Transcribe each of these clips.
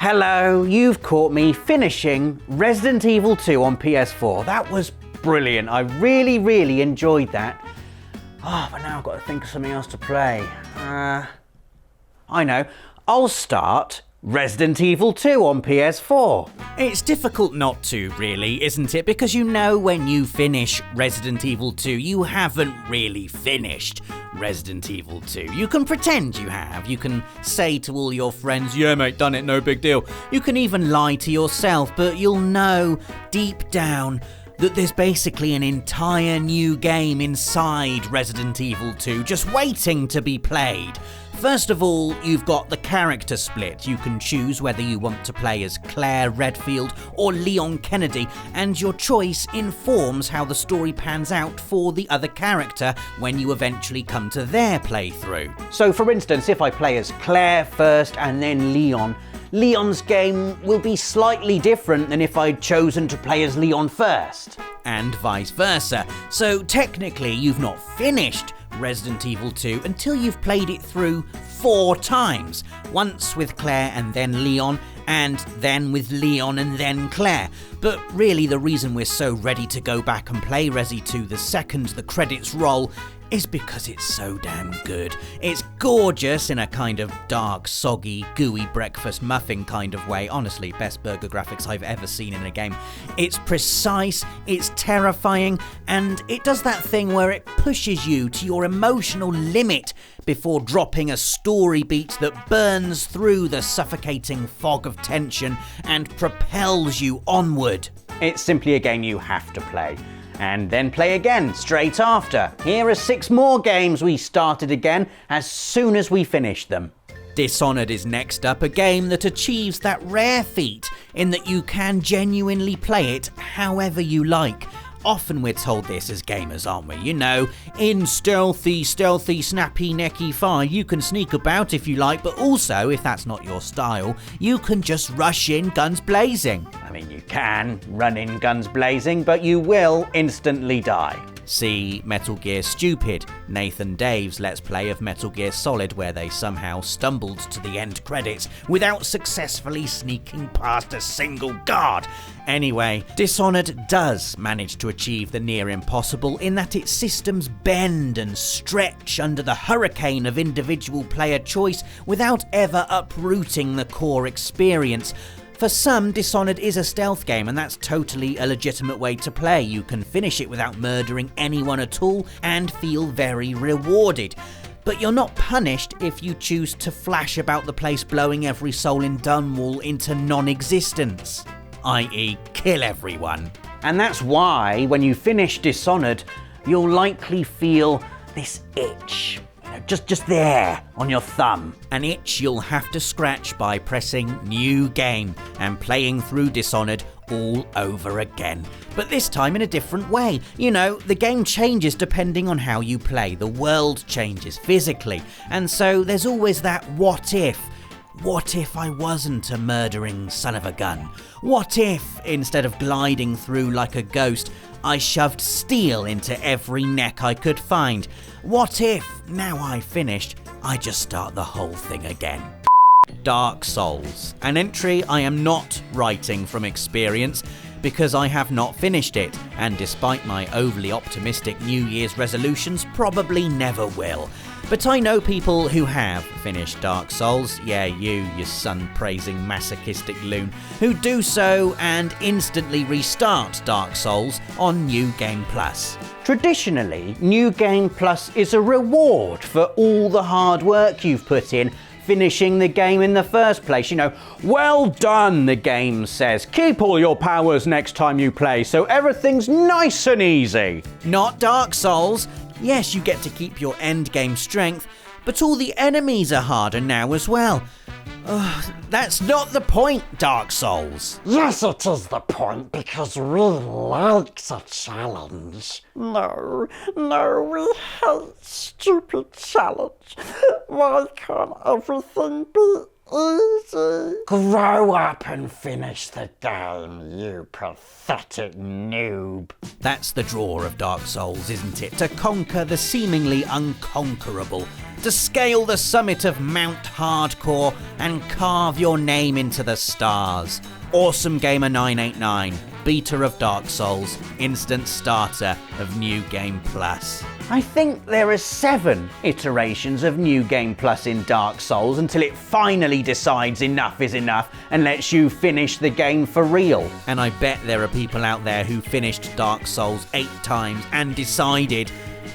Hello, you've caught me finishing Resident Evil 2 on PS4. That was brilliant. I really enjoyed that. Oh, but now I've got to think of something else to play. I know. I'll start Resident Evil 2 on PS4. It's difficult not to, really, isn't it? Because you know when you finish Resident Evil 2, you haven't really finished Resident Evil 2. You can pretend you have. You can say to all your friends, yeah mate, done it, no big deal. You can even lie to yourself, but you'll know deep down that there's basically an entire new game inside Resident Evil 2 just waiting to be played. First of all, you've got the character split. You can choose whether you want to play as Claire Redfield or Leon Kennedy, and your choice informs how the story pans out for the other character when you eventually come to their playthrough. So for instance, if I play as Claire first and then Leon, Leon's game will be slightly different than if I'd chosen to play as Leon first. And vice versa. So technically you've not finished Resident Evil 2 until you've played it through 4 times. Once with Claire and then Leon, and then with Leon and then Claire. But really the reason we're so ready to go back and play Resi 2 the second the credits roll is because it's so damn good. It's gorgeous in a kind of dark, soggy, gooey breakfast muffin kind of way. Honestly, best burger graphics I've ever seen in a game. It's precise, it's terrifying, and it does that thing where it pushes you to your emotional limit before dropping a story beat that burns through the suffocating fog of tension and propels you onward. It's simply a game you have to play. And then play again straight after. Here are 6 more games we started again as soon as we finished them. Dishonored is next up, a game that achieves that rare feat in that you can genuinely play it however you like. Often we're told this as gamers, aren't we? You know, in stealthy, snappy, necky fire, you can sneak about if you like, but also, if that's not your style, you can just rush in guns blazing. I mean, you can run in guns blazing, but you will instantly die. See Metal Gear Stupid, Nathan Dave's Let's Play of Metal Gear Solid, where they somehow stumbled to the end credits without successfully sneaking past a single guard. Anyway, Dishonored does manage to achieve the near impossible in that its systems bend and stretch under the hurricane of individual player choice without ever uprooting the core experience. For some, Dishonored is a stealth game, and that's totally a legitimate way to play. You can finish it without murdering anyone at all and feel very rewarded. But you're not punished if you choose to flash about the place blowing every soul in Dunwall into non-existence, i.e. kill everyone. And that's why, when you finish Dishonored, you'll likely feel this itch. Just there on your thumb. An itch you'll have to scratch by pressing New Game and playing through Dishonored all over again. But this time in a different way. You know, the game changes depending on how you play. The world changes physically. And so there's always that what if. What if I wasn't a murdering son of a gun? What if, instead of gliding through like a ghost, I shoved steel into every neck I could find? What if, now I've finished, I just start the whole thing again? Dark Souls, an entry I am not writing from experience because I have not finished it, and despite my overly optimistic New Year's resolutions, probably never will. But I know people who have finished Dark Souls, yeah you sun-praising masochistic loon, who do so and instantly restart Dark Souls on New Game Plus. Traditionally, New Game Plus is a reward for all the hard work you've put in finishing the game in the first place. You know, well done, the game says. Keep all your powers next time you play, so everything's nice and easy. Not Dark Souls. Yes, you get to keep your endgame strength, but all the enemies are harder now as well. That's not the point, Dark Souls. Yes, it is the point, because we like a challenge. No, we hate stupid challenge. Why can't everything be easy. Grow up and finish the game, you pathetic noob. That's the draw of Dark Souls, isn't it? To conquer the seemingly unconquerable. To scale the summit of Mount Hardcore and carve your name into the stars. Awesome Gamer 989, beta of Dark Souls, instant starter of New Game Plus. I think there are 7 iterations of New Game Plus in Dark Souls until it finally decides enough is enough and lets you finish the game for real. And I bet there are people out there who finished Dark Souls 8 times and decided,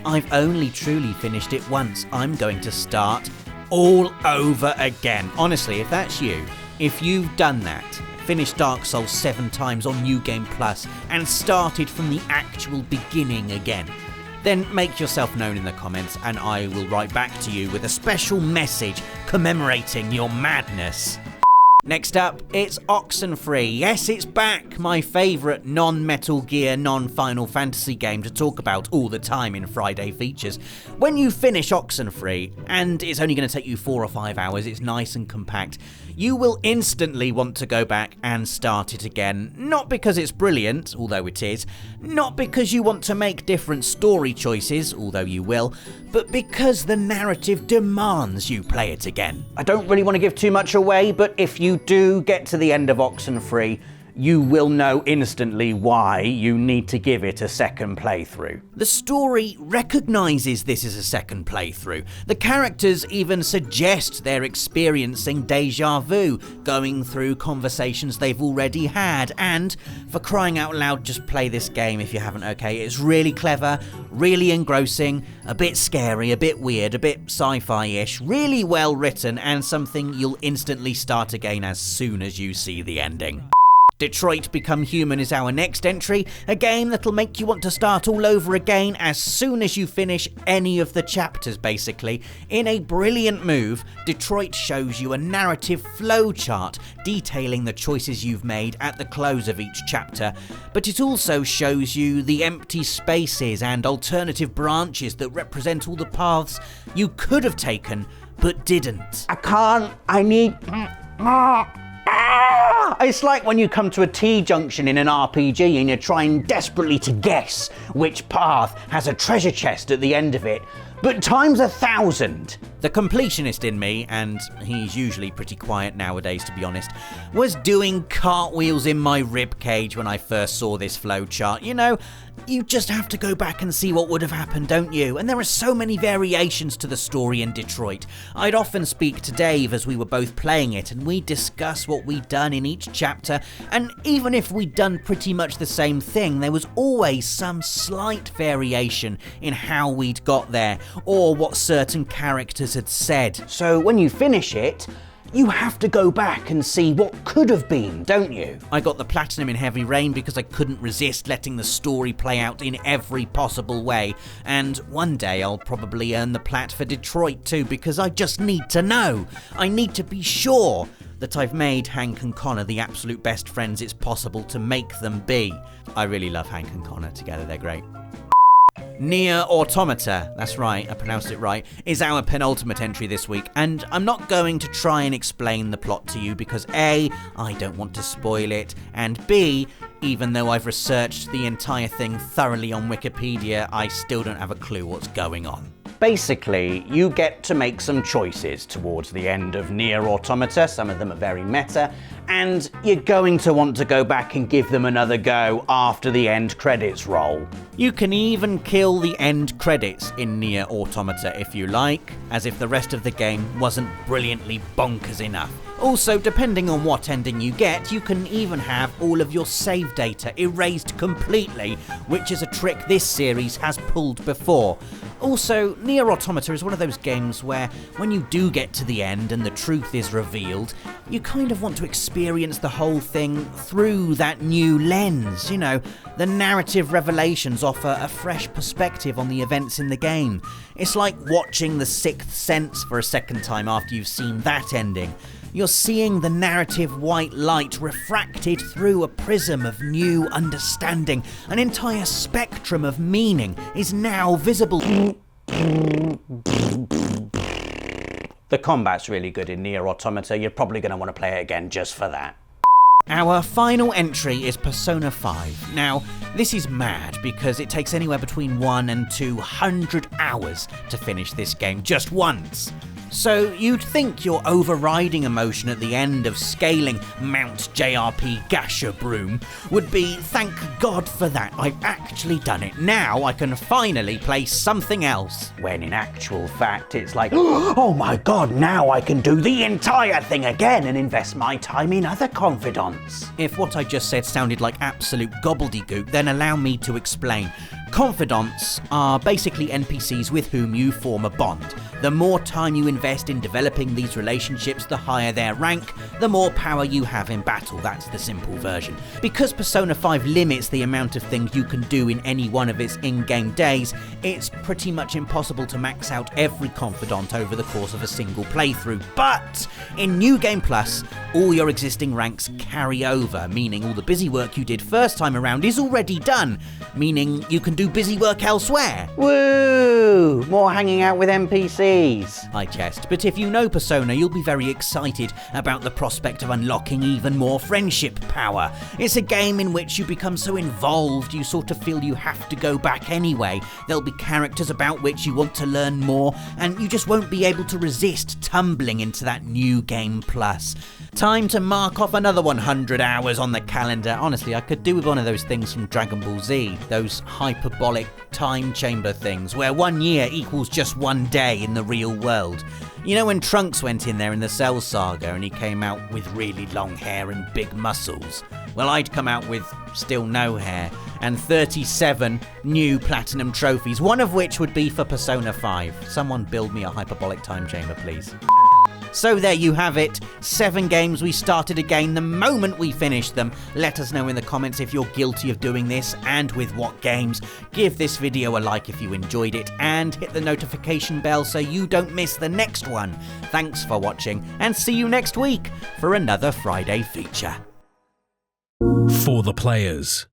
I've only truly finished it once, I'm going to start all over again. Honestly, if that's you, if you've done that, finished Dark Souls 7 times on New Game Plus and started from the actual beginning again, then make yourself known in the comments and I will write back to you with a special message commemorating your madness. Next up, it's Oxenfree. Yes, it's back, my favourite non-Metal Gear, non-Final Fantasy game to talk about all the time in Friday Features. When you finish Oxenfree, and it's only going to take you 4 or 5 hours, it's nice and compact, you will instantly want to go back and start it again. Not because it's brilliant, although it is, not because you want to make different story choices, although you will, but because the narrative demands you play it again. I don't really want to give too much away, but if you do get to the end of Oxenfree, you will know instantly why you need to give it a second playthrough. The story recognises this as a second playthrough. The characters even suggest they're experiencing deja vu, going through conversations they've already had, and for crying out loud, just play this game if you haven't, okay? It's really clever, really engrossing, a bit scary, a bit weird, a bit sci-fi-ish, really well written, and something you'll instantly start again as soon as you see the ending. Detroit Become Human is our next entry, a game that'll make you want to start all over again as soon as you finish any of the chapters, basically. In a brilliant move, Detroit shows you a narrative flowchart detailing the choices you've made at the close of each chapter, but it also shows you the empty spaces and alternative branches that represent all the paths you could have taken but didn't. I need... It's like when you come to a T-junction in an RPG and you're trying desperately to guess which path has a treasure chest at the end of it, but times 1,000. The completionist in me, and he's usually pretty quiet nowadays to be honest, was doing cartwheels in my ribcage when I first saw this flowchart. You know, you just have to go back and see what would have happened, don't you? And there are so many variations to the story in Detroit. I'd often speak to Dave as we were both playing it, and we'd discuss what we'd done in each chapter, and even if we'd done pretty much the same thing, there was always some slight variation in how we'd got there, or what certain characters had said. So when you finish it, you have to go back and see what could have been, don't you? I got the platinum in Heavy Rain because I couldn't resist letting the story play out in every possible way, and one day I'll probably earn the plat for Detroit too, because I just need to know. I need to be sure that I've made Hank and Connor the absolute best friends it's possible to make them be. I really love Hank and Connor together, they're great. Nier Automata, that's right, I pronounced it right, is our penultimate entry this week, and I'm not going to try and explain the plot to you because A, I don't want to spoil it, and B, even though I've researched the entire thing thoroughly on Wikipedia, I still don't have a clue what's going on. Basically, you get to make some choices towards the end of Nier Automata. Some of them are very meta, and you're going to want to go back and give them another go after the end credits roll. You can even kill the end credits in Nier Automata if you like, as if the rest of the game wasn't brilliantly bonkers enough. Also, depending on what ending you get, you can even have all of your save data erased completely, which is a trick this series has pulled before. Also, Nier Automata is one of those games where, when you do get to the end and the truth is revealed, you kind of want to experience the whole thing through that new lens, you know. The narrative revelations offer a fresh perspective on the events in the game. It's like watching The Sixth Sense for a second time after you've seen that ending. You're seeing the narrative white light refracted through a prism of new understanding. An entire spectrum of meaning is now visible. The combat's really good in Nier Automata. You're probably going to want to play it again just for that. Our final entry is Persona 5. Now, this is mad because it takes anywhere between 1 and 200 hours to finish this game just once. So you'd think your overriding emotion at the end of scaling Mount JRP Gasha Broom would be, thank God for that, I've actually done it. Now I can finally play something else. When in actual fact, it's like, oh my God, now I can do the entire thing again and invest my time in other confidants. If what I just said sounded like absolute gobbledygook, then allow me to explain. Confidants are basically NPCs with whom you form a bond. The more time you invest in developing these relationships, the higher their rank, the more power you have in battle. That's the simple version. Because Persona 5 limits the amount of things you can do in any one of its in-game days, it's pretty much impossible to max out every confidant over the course of a single playthrough. But in New Game Plus, all your existing ranks carry over, meaning all the busy work you did first time around is already done, meaning you can do busy work elsewhere. Woo! More hanging out with NPCs. I jest, but if you know Persona, you'll be very excited about the prospect of unlocking even more friendship power. It's a game in which you become so involved you sort of feel you have to go back anyway. There'll be characters about which you want to learn more, and you just won't be able to resist tumbling into that New Game Plus. Time to mark off another 100 hours on the calendar. Honestly, I could do with one of those things from Dragon Ball Z, those hyperbolic time chamber things, where 1 year equals just 1 day in the real world. You know when Trunks went in there in the Cell Saga and he came out with really long hair and big muscles? Well, I'd come out with still no hair and 37 new platinum trophies, one of which would be for Persona 5. Someone build me a hyperbolic time chamber, please. So there you have it, 7 games we started again the moment we finished them. Let us know in the comments if you're guilty of doing this and with what games. Give this video a like if you enjoyed it and hit the notification bell so you don't miss the next one. Thanks for watching and see you next week for another Friday feature. For the players.